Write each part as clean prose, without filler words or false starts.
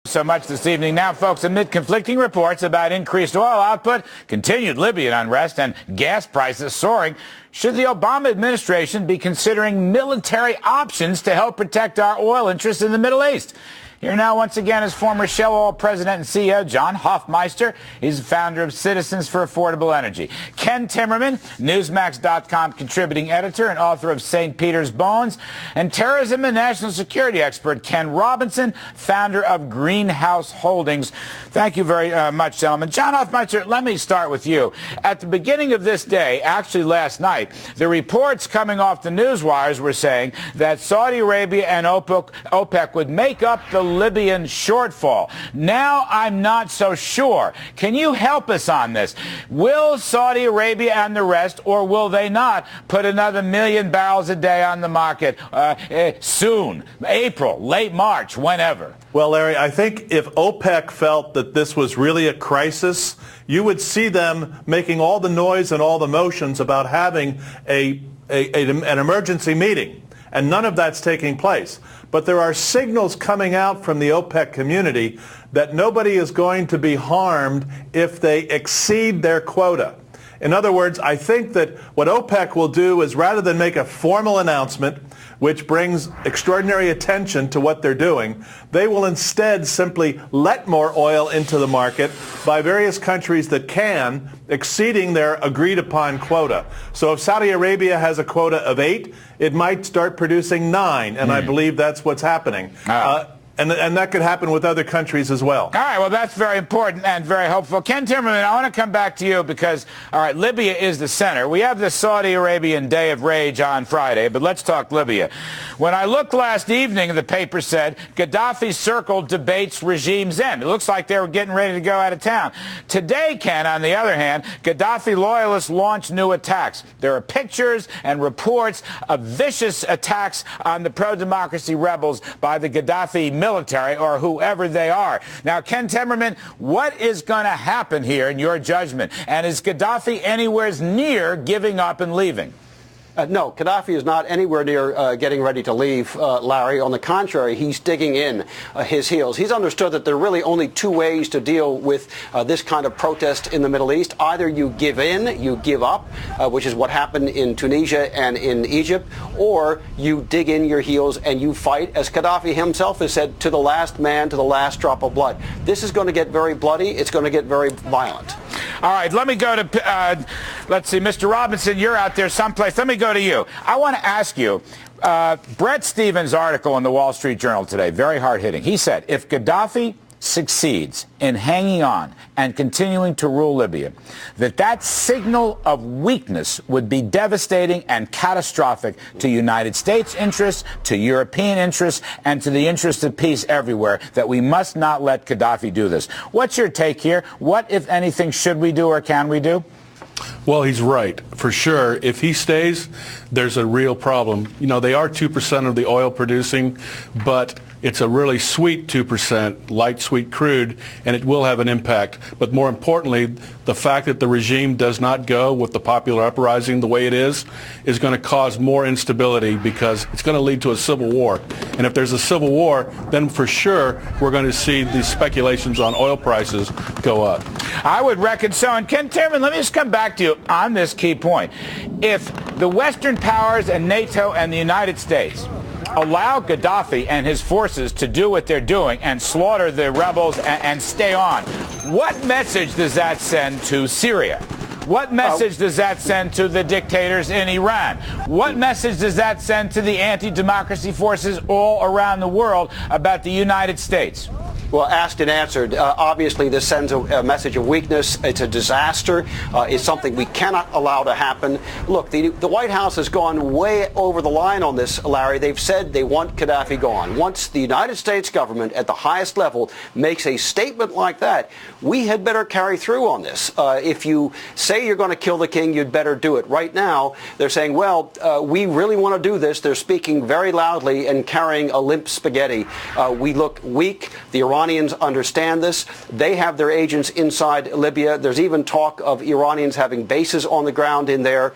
So much this evening. Now, folks, amid conflicting reports about increased oil output, continued Libyan unrest, and gas prices soaring, should the Obama administration be considering military options to help protect our oil interests in the Middle East? Here now, once again, is former Shell Oil president and CEO John Hofmeister. He's the founder of Citizens for Affordable Energy. Ken Timmerman, NewsMax.com contributing editor and author of St. Peter's Bones. And terrorism and national security expert Ken Robinson, founder of Greenhouse Holdings. Thank you very much, gentlemen. John Hofmeister, let me start with you. At the beginning of this day, actually last night, the reports coming off the news wires were saying that Saudi Arabia and OPEC would make up the Libyan shortfall. Now I'm not so sure. Can you help us on this? Will Saudi Arabia and the rest, or will they not, put another 1 million barrels a day on the market soon? April, late March, whenever? Well, Larry, I think if OPEC felt that this was really a crisis, you would see them making all the noise and all the motions about having an emergency meeting. And none of that's taking place. But there are signals coming out from the OPEC community that nobody is going to be harmed if they exceed their quota. In other words, I think that what OPEC will do is, rather than make a formal announcement, which brings extraordinary attention to what they're doing, they will instead simply let more oil into the market by various countries that can, exceeding their agreed-upon quota. So if Saudi Arabia has a quota of 8, it might start producing 9, and I believe that's what's happening. And that could happen with other countries as well. All right, well, that's very important and very hopeful. Ken Timmerman, I want to come back to you because, all right, Libya is the center. We have the Saudi Arabian Day of Rage on Friday, but let's talk Libya. When I looked last evening, the paper said Gaddafi circled debates regime's end. It looks like they were getting ready to go out of town. Today, Ken, on the other hand, Gaddafi loyalists launched new attacks. There are pictures and reports of vicious attacks on the pro-democracy rebels by the Gaddafi military or whoever they are. Now, Ken Timmerman, what is going to happen here in your judgment? And is Gaddafi anywhere near giving up and leaving? No, Gaddafi is not anywhere near getting ready to leave, Larry. On the contrary, he's digging in his heels. He's understood that there are really only 2 ways to deal with this kind of protest in the Middle East. Either you give in, you give up, which is what happened in Tunisia and in Egypt, or you dig in your heels and you fight, as Gaddafi himself has said, to the last man, to the last drop of blood. This is going to get very bloody. It's going to get very violent. All right, let me go to, let's see, Mr. Robinson, you're out there someplace. Let me go to you. I want to ask you, Brett Stevens' article in the Wall Street Journal today, very hard-hitting. He said, if Gaddafi succeeds in hanging on and continuing to rule Libya, that signal of weakness would be devastating and catastrophic to United States interests, to European interests, and to the interests of peace everywhere, that we must not let Gaddafi do this. What's your take here? What, if anything, should we do or can we do? Well, he's right, for sure. If he stays, there's a real problem. You know, they are 2% of the oil producing, but it's a really sweet 2%, light sweet crude, and it will have an impact. But more importantly, the fact that the regime does not go with the popular uprising the way it is going to cause more instability, because it's going to lead to a civil war. And if there's a civil war, then for sure we're going to see these speculations on oil prices go up. I would reckon so. And Ken Timmerman, let me just come back to you on this key point. If the Western powers and NATO and the United States allow Gaddafi and his forces to do what they're doing and slaughter the rebels and stay on, what message does that send to Syria? What message does that send to the dictators in Iran? What message does that send to the anti-democracy forces all around the world about the United States? Well, asked and answered. Obviously, this sends a message of weakness. It's a disaster. It's something we cannot allow to happen. Look, the White House has gone way over the line on this, Larry. They've said they want Gaddafi gone. Once the United States government at the highest level makes a statement like that, we had better carry through on this. If you say you're going to kill the king, you'd better do it. Right now, they're saying, well, we really want to do this. They're speaking very loudly and carrying a limp spaghetti. We look weak. The Iranians Iranians understand this. They have their agents inside Libya. There's even talk of Iranians having bases on the ground in there.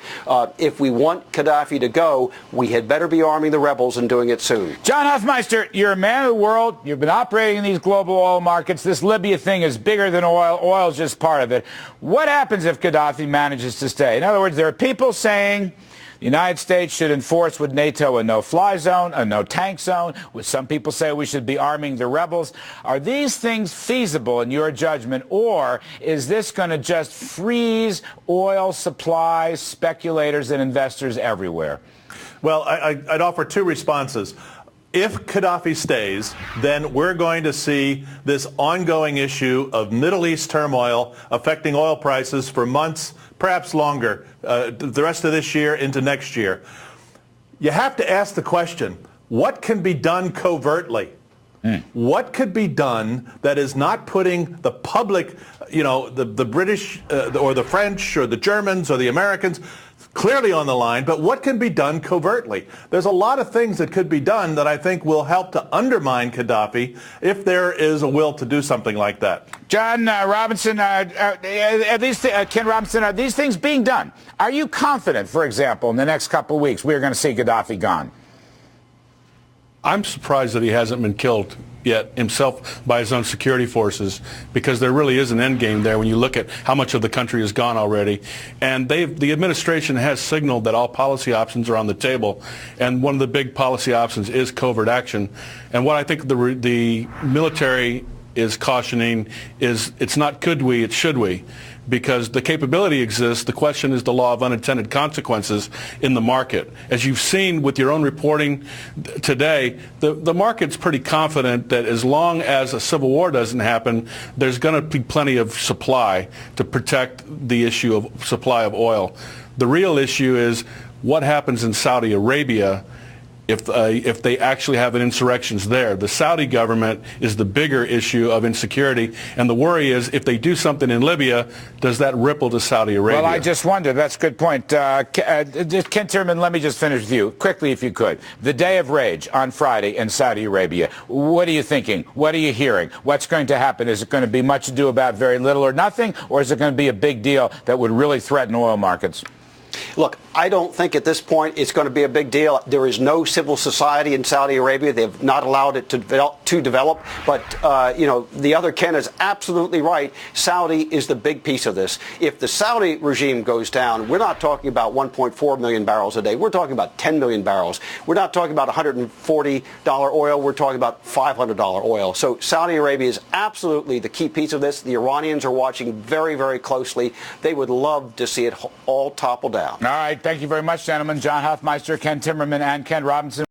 If we want Gaddafi to go, we had better be arming the rebels and doing it soon. John Hofmeister, you're a man of the world. You've been operating in these global oil markets. This Libya thing is bigger than oil. Oil is just part of it. What happens if Gaddafi manages to stay? In other words, there are people saying the United States should enforce with NATO a no-fly zone, a no-tank zone. Some people say we should be arming the rebels. Are these things feasible in your judgment, or is this going to just freeze oil supplies, speculators, and investors everywhere? Well, I'd offer two responses. If Gaddafi stays, then we're going to see this ongoing issue of Middle East turmoil affecting oil prices for months, perhaps longer, the rest of this year into next year. You have to ask the question, what can be done covertly? What could be done that is not putting the public, the British or the French or the Germans or the Americans clearly on the line, but what can be done covertly? There's a lot of things that could be done that I think will help to undermine Gaddafi if there is a will to do something like that. John Robinson, Ken Robinson, are these things being done? Are you confident, for example, in the next couple of weeks we're going to see Gaddafi gone? I'm surprised that he hasn't been killed yet himself by his own security forces, because there really is an end game there when you look at how much of the country has gone already. And the administration has signaled that all policy options are on the table, and one of the big policy options is covert action. And what I think the military is cautioning is it's not could we, it's should we. Because the capability exists, the question is the law of unintended consequences in the market. As you've seen with your own reporting today, the market's pretty confident that as long as a civil war doesn't happen, there's going to be plenty of supply to protect the issue of supply of oil. The real issue is what happens in Saudi Arabia if they actually have an insurrections there. The Saudi government is the bigger issue of insecurity, and the worry is if they do something in Libya, does that ripple to Saudi Arabia? Well, I just wonder. That's a good point. Ken Timmerman, let me just finish with you quickly, if you could. The day of rage on Friday in Saudi Arabia. What are you thinking? What are you hearing? What's going to happen? Is it going to be much ado about very little or nothing, or is it going to be a big deal that would really threaten oil markets? Look, I don't think at this point it's going to be a big deal. There is no civil society in Saudi Arabia. They've not allowed it to develop. But, the other Ken is absolutely right. Saudi is the big piece of this. If the Saudi regime goes down, we're not talking about 1.4 million barrels a day. We're talking about 10 million barrels. We're not talking about $140 oil. We're talking about $500 oil. So Saudi Arabia is absolutely the key piece of this. The Iranians are watching very, very closely. They would love to see it all topple down. All right. Thank you very much, gentlemen. John Hofmeister, Ken Timmerman, and Ken Robinson.